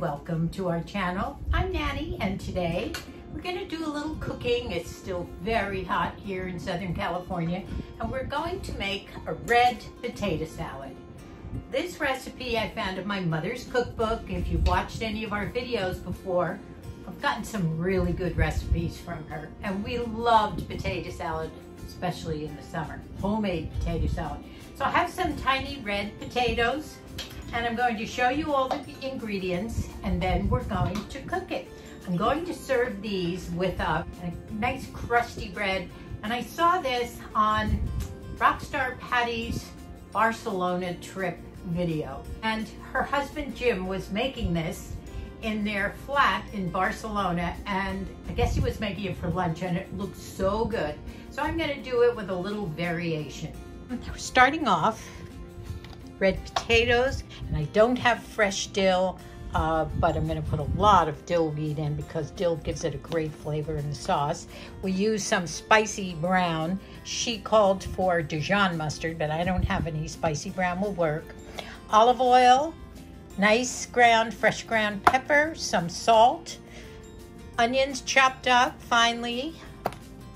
welcome to our channel. I'm Nanny, and today we're going to do a little cooking. It's still very hot here in Southern California, and we're going to make a red potato salad. This recipe I found in my mother's cookbook. If you've watched any of our videos before, I've gotten some really good recipes from her, and we loved potato salad, especially in the summer, homemade potato salad. So I have some tiny red potatoes, and I'm going to show you all the ingredients, and then we're going to cook it. I'm going to serve these with a nice crusty bread, and I saw this on Rockstar Patty's Barcelona trip video, and her husband Jim was making this in their flat in Barcelona, and I guess he was making it for lunch, and it looked so good. So I'm going to do it with a little variation. We're starting off red potatoes, and I don't have fresh dill, but I'm going to put a lot of dill weed in because dill gives it a great flavor in the sauce. We use some spicy brown. She called for Dijon mustard, but I don't have any. Spicy brown will work. Olive oil, nice ground, fresh ground pepper, some salt, onions chopped up finely,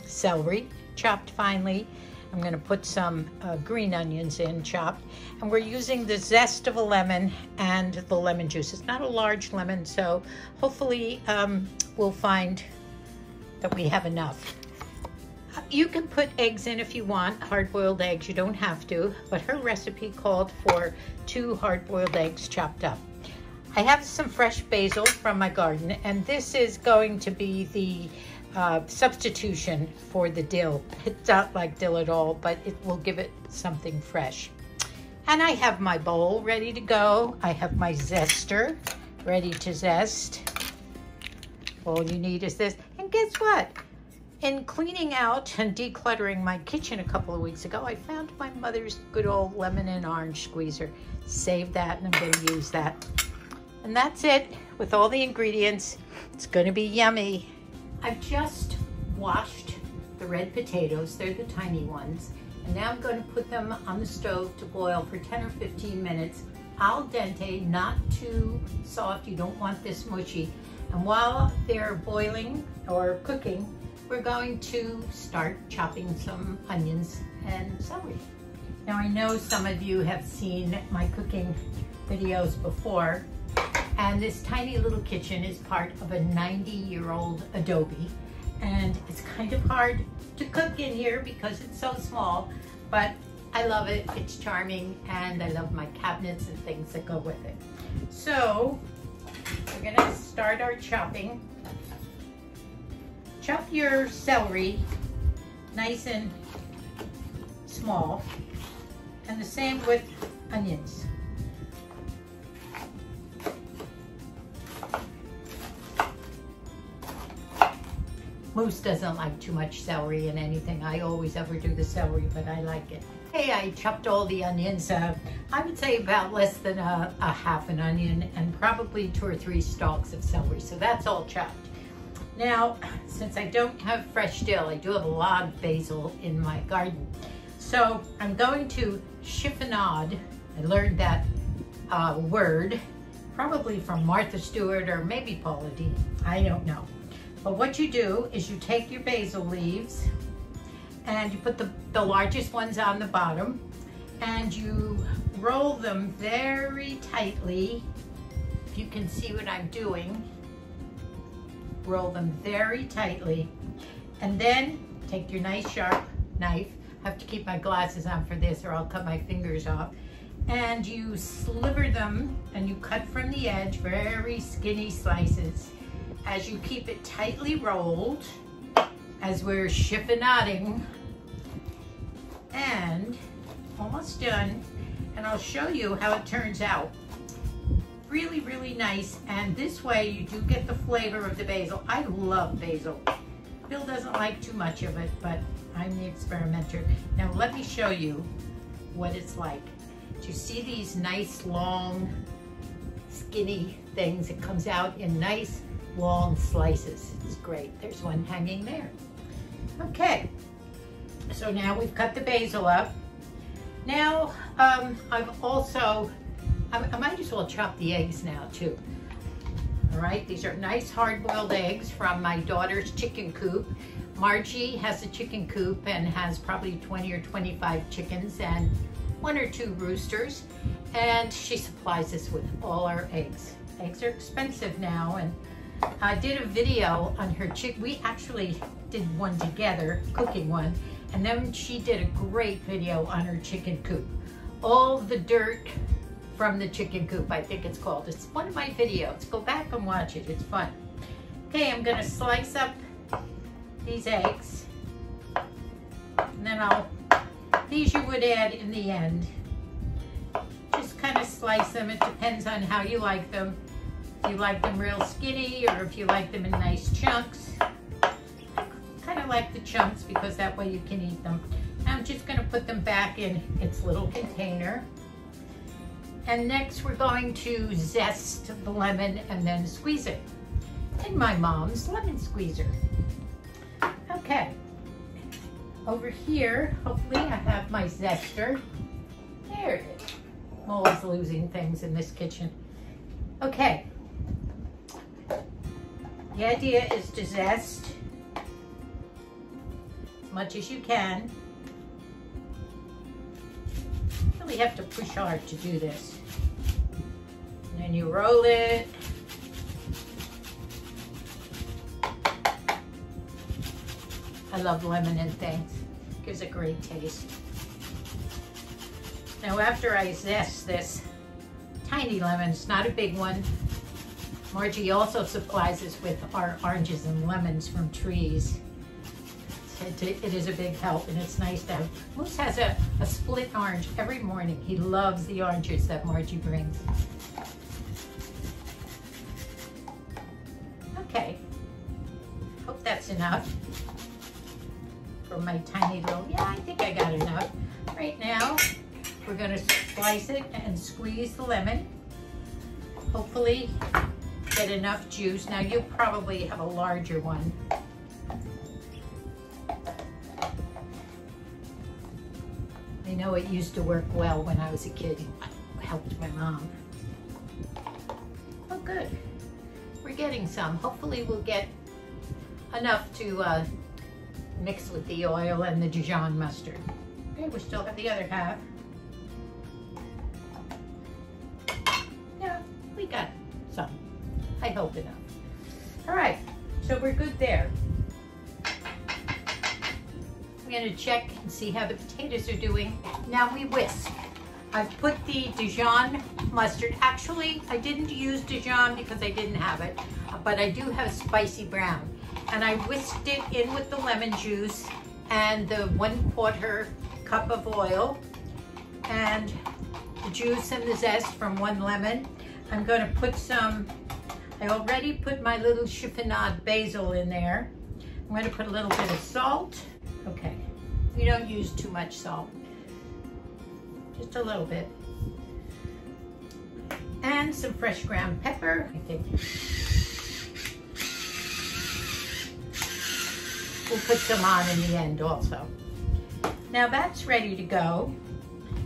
celery chopped finely. I'm going to put some green onions in chopped, and we're using the zest of a lemon and the lemon juice. It's not a large lemon, so hopefully we'll find that we have enough. You can put eggs in if you want, hard-boiled eggs. You don't have to, but her recipe called for 2 hard-boiled eggs chopped up. I have some fresh basil from my garden, and this is going to be the substitution for the dill. It's not like dill at all, but it will give it something fresh. And I have my bowl ready to go. I have my zester ready to zest. All you need is this. And guess what? In cleaning out and decluttering my kitchen a couple of weeks ago, I found my mother's good old lemon and orange squeezer. Save that, and I'm going to use that. And that's it with all the ingredients. It's going to be yummy. I've just washed the red potatoes. They're the tiny ones. And now I'm going to put them on the stove to boil for 10 or 15 minutes. Al dente, not too soft. You don't want this mushy. And while they're boiling or cooking, we're going to start chopping some onions and celery. Now I know some of you have seen my cooking videos before, and this tiny little kitchen is part of a 90-year-old adobe, and it's kind of hard to cook in here because it's so small, but I love it. It's charming, and I love my cabinets and things that go with it. So we're gonna start our chopping. Chop your celery nice and small, and the same with onions. Moose doesn't like too much celery in anything. I always overdo the celery, but I like it. Hey, I chopped all the onions. I would say about less than a half an onion, and probably 2 or 3 stalks of celery. So that's all chopped. Now, since I don't have fresh dill, I do have a lot of basil in my garden. So I'm going to chiffonade. I learned that word probably from Martha Stewart or maybe Paula Deen. I don't know. But what you do is you take your basil leaves and you put the largest ones on the bottom, and you roll them very tightly. If you can see what I'm doing, roll them very tightly, and then take your nice sharp knife. I have to keep my glasses on for this or I'll cut my fingers off. And you sliver them, and you cut from the edge very skinny slices. As you keep it tightly rolled, as we're chiffonading, and almost done, and I'll show you how it turns out. Really, really nice, and this way you do get the flavor of the basil. I love basil. Bill doesn't like too much of it, but I'm the experimenter. Now let me show you what it's like. Do you see these nice, long, skinny things? It comes out in nice, long slices. It's great. There's one hanging there. Okay, so now we've cut the basil up. Now, I might as well chop the eggs now too. All right, these are nice hard-boiled eggs from my daughter's chicken coop. Margie has a chicken coop and has probably 20 or 25 chickens and 1 or 2 roosters. And she supplies us with all our eggs. Eggs are expensive now, and I did a video on her chicken. We actually did one together, cooking one, and then she did a great video on her chicken coop. All the dirt from the chicken coop, I think it's called. It's one of my videos. Go back and watch it, it's fun. Okay, I'm gonna slice up these eggs, and then these you would add in the end. Just kind of slice them. It depends on how you like them. If you like them real skinny or if you like them in nice chunks. I kind of like the chunks because that way you can eat them. I'm just going to put them back in its little container. And next we're going to zest the lemon and then squeeze it in my mom's lemon squeezer. Okay, over here, hopefully I have my zester. There it is. I'm always losing things in this kitchen. Okay, the idea is to zest as much as you can. You really have to push hard to do this. And then you roll it. I love lemon and things. Gives a great taste. Now after I zest this tiny lemon, it's not a big one. Margie also supplies us with our oranges and lemons from trees. It is a big help, and it's nice to have. Moose has a split orange every morning. He loves the oranges that Margie brings. Okay, hope that's enough for my tiny little, yeah, I think I got enough. Right now, we're gonna slice it and squeeze the lemon. Hopefully get enough juice. Now you'll probably have a larger one. I know it used to work well when I was a kid. I helped my mom. Oh good, we're getting some. Hopefully we'll get enough to mix with the oil and the Dijon mustard. Okay, we still have the other half. Yeah, we got some. I hope enough. All right, so we're good there. I'm gonna check and see how the potatoes are doing. Now we whisk. I've put the Dijon mustard. Actually, I didn't use Dijon because I didn't have it, but I do have spicy brown. And I whisked it in with the lemon juice and the 1/4 cup of oil and the juice and the zest from 1 lemon. I'm gonna put some, I already put my little chiffonade basil in there. I'm gonna put a little bit of salt. Okay, we don't use too much salt, just a little bit. And some fresh ground pepper, I think. We'll put some on in the end also. Now that's ready to go.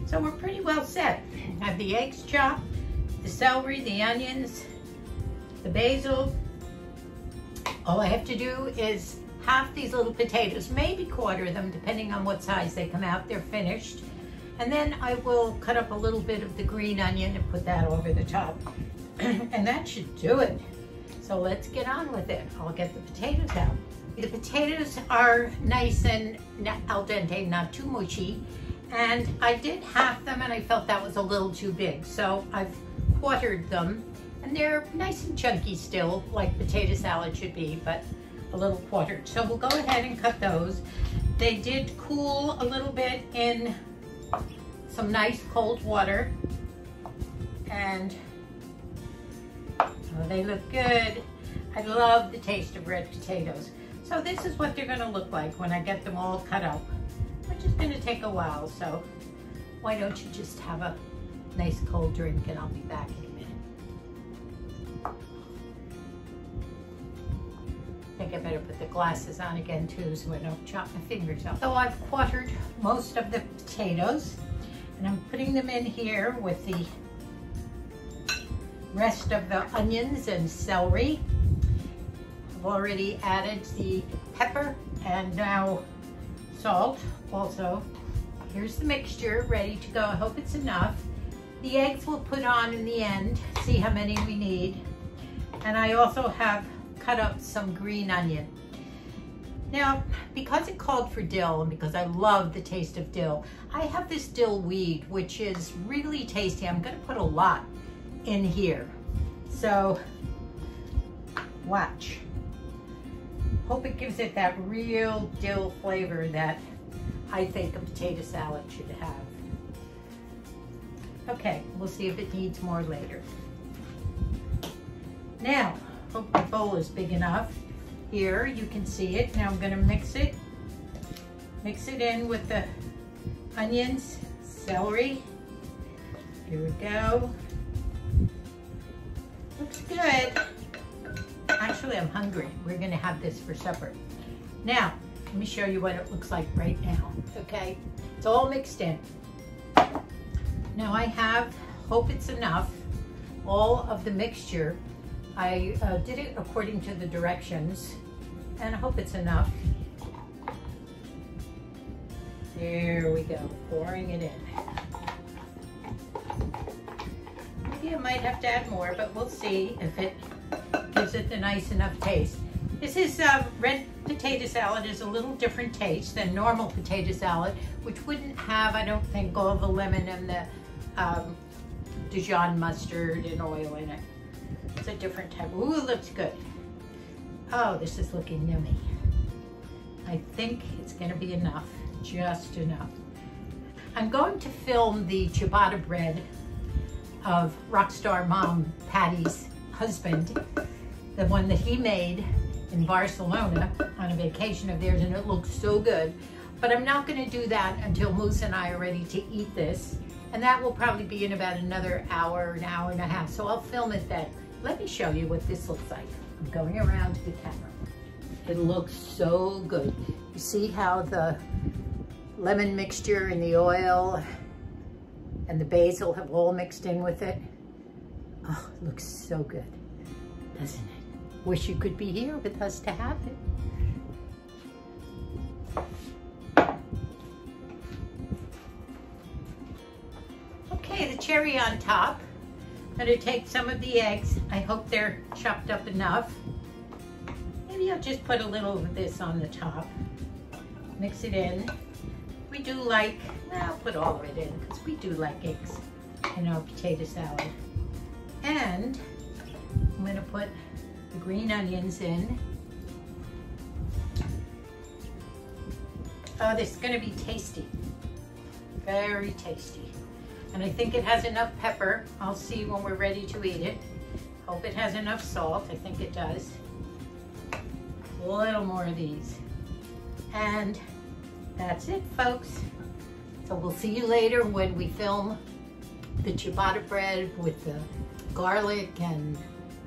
So we're pretty well set. I have the eggs chopped, the celery, the onions, the basil. All I have to do is half these little potatoes, maybe quarter them, depending on what size they come out. They're finished. And then I will cut up a little bit of the green onion and put that over the top. And that should do it. So let's get on with it. I'll get the potatoes out. The potatoes are nice and al dente, not too mushy. And I did half them and I felt that was a little too big. So I've quartered them and they're nice and chunky still, like potato salad should be, but a little quartered. So we'll go ahead and cut those. They did cool a little bit in some nice cold water. And oh, they look good. I love the taste of red potatoes. So this is what they're gonna look like when I get them all cut up, which is gonna take a while, so why don't you just have a nice cold drink and I'll be back in a minute. I think I better put the glasses on again too so I don't chop my fingers off. So I've quartered most of the potatoes and I'm putting them in here with the rest of the onions and celery. I've already added the pepper and now salt also. Here's the mixture ready to go. I hope it's enough. The eggs we'll put on in the end, see how many we need. And I also have cut up some green onion. Now, because it called for dill and because I love the taste of dill, I have this dill weed, which is really tasty. I'm gonna put a lot in here. So, watch. Hope it gives it that real dill flavor that I think a potato salad should have. Okay, we'll see if it needs more later. Now, hope the bowl is big enough. Here, you can see it. Now I'm gonna mix it in with the onions, celery. Here we go. Looks good. Actually, I'm hungry. We're gonna have this for supper. Now, let me show you what it looks like right now, okay? It's all mixed in. Now I have, hope it's enough, all of the mixture. I did it according to the directions, and I hope it's enough. There we go, pouring it in. Maybe I might have to add more, but we'll see if it gives it the nice enough taste. This is red potato salad is a little different taste than normal potato salad, which wouldn't have, I don't think, all the lemon and the Dijon mustard and oil in it. It's a different type. Ooh, it looks good. Oh, this is looking yummy. I think it's gonna be enough, just enough. I'm going to film the ciabatta bread of Rockstar Mom Patty's husband, the one that he made in Barcelona on a vacation of theirs, and it looks so good. But I'm not gonna do that until Moose and I are ready to eat this. And that will probably be in about another hour, an hour and a half. So I'll film it then. Let me show you what this looks like. I'm going around to the camera. It looks so good. You see how the lemon mixture and the oil and the basil have all mixed in with it? Oh, it looks so good, doesn't it? Wish you could be here with us to have it. Okay, the cherry on top. I'm gonna take some of the eggs. I hope they're chopped up enough. Maybe I'll just put a little of this on the top. Mix it in. We do like, I'll put all of it in because we do like eggs in our potato salad. And I'm gonna put the green onions in. Oh, this is gonna be tasty. Very tasty. And I think it has enough pepper. I'll see when we're ready to eat it. Hope it has enough salt. I think it does. A little more of these. And that's it, folks. So we'll see you later when we film the ciabatta bread with the garlic and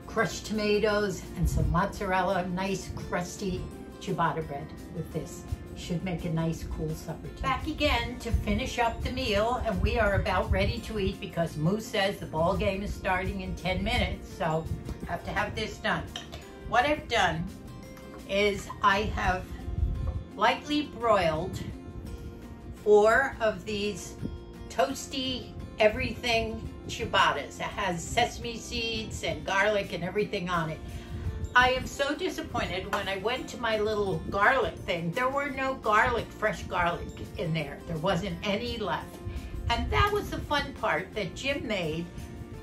crushed tomatoes and some mozzarella. Nice crusty ciabatta bread with this. Should make a nice cool supper too. Back again to finish up the meal, and we are about ready to eat because Moose says the ball game is starting in 10 minutes, so I have to have this done. What I've done is I have lightly broiled 4 of these toasty everything ciabattas. It has sesame seeds and garlic and everything on it. I am so disappointed. When I went to my little garlic thing, there were no garlic, fresh garlic in there. There wasn't any left. And that was the fun part that Jim made.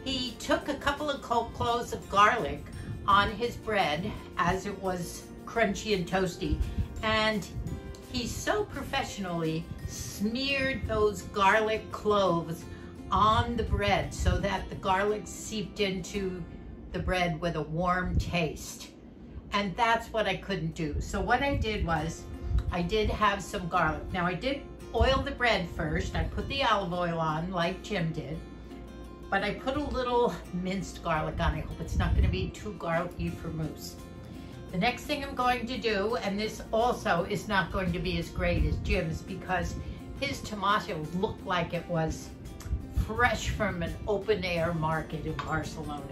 He took a couple of cloves of garlic on his bread as it was crunchy and toasty, and he so professionally smeared those garlic cloves on the bread so that the garlic seeped into the bread with a warm taste. And that's what I couldn't do. So what I did was, I did have some garlic. Now I did oil the bread first. I put the olive oil on like Jim did, but I put a little minced garlic on. I hope it's not gonna be too garlicky for Moose. The next thing I'm going to do, and this also is not going to be as great as Jim's because his tomato looked like it was fresh from an open air market in Barcelona.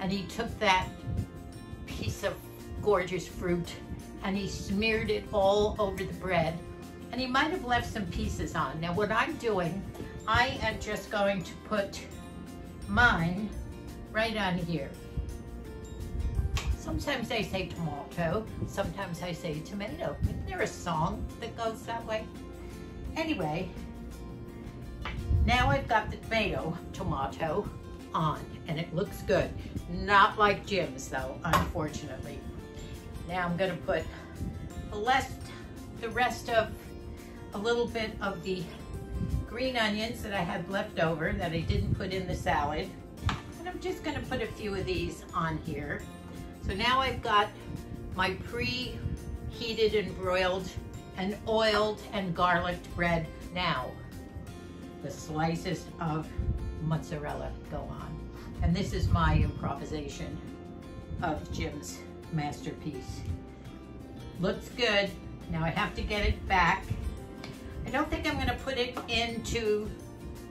And he took that piece of gorgeous fruit and he smeared it all over the bread. And he might have left some pieces on. Now what I'm doing, I am just going to put mine right on here. Sometimes I say tomato, sometimes I say tomato. Isn't there a song that goes that way? Anyway, now I've got the tomato on, and it looks good. Not like Jim's though, unfortunately. Now I'm gonna put the rest of a little bit of the green onions that I had left over that I didn't put in the salad. And I'm just gonna put a few of these on here. So now I've got my pre-heated and broiled and oiled and garliced bread. Now, the slices of mozzarella go on. And this is my improvisation of Jim's masterpiece. Looks good. Now I have to get it back. I don't think I'm gonna put it into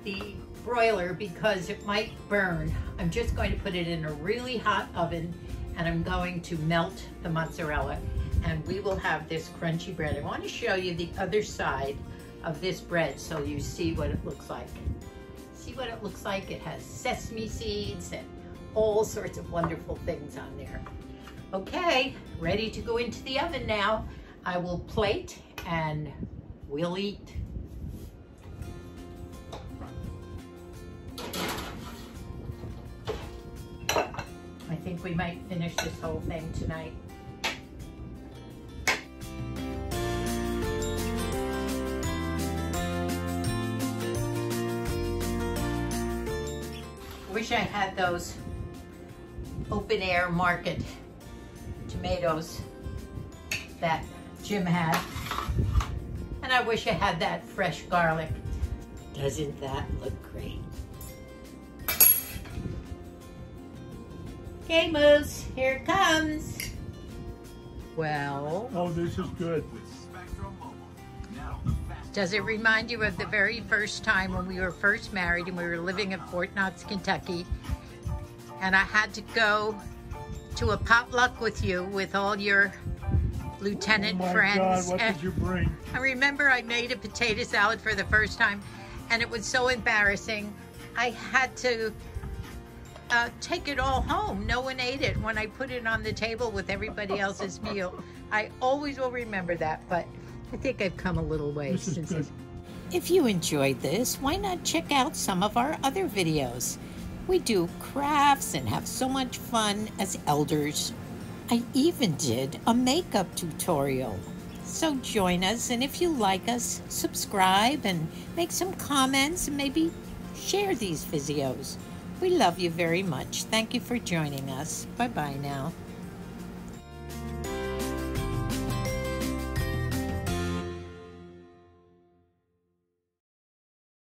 the broiler because it might burn. I'm just going to put it in a really hot oven and I'm going to melt the mozzarella and we will have this crunchy bread. I want to show you the other side of this bread so you see what it looks like. See what it looks like? It has sesame seeds and all sorts of wonderful things on there. Okay, ready to go into the oven now. I will plate and we'll eat. I think we might finish this whole thing tonight. Wish I had those open air market tomatoes that Jim had. And I wish I had that fresh garlic. Doesn't that look great? Okay, Moose, here it comes. Well. Oh, this is good. Does it remind you of the very first time when we were first married and we were living in Fort Knox, Kentucky, and I had to go to a potluck with you with all your lieutenant friends? God, what did you bring? I remember I made a potato salad for the first time and it was so embarrassing. I had to take it all home. No one ate it when I put it on the table with everybody else's meal. I always will remember that, but I think I've come a little way since then. If you enjoyed this, why not check out some of our other videos? We do crafts and have so much fun as elders. I even did a makeup tutorial. So join us, and if you like us, subscribe and make some comments and maybe share these videos. We love you very much. Thank you for joining us. Bye-bye now.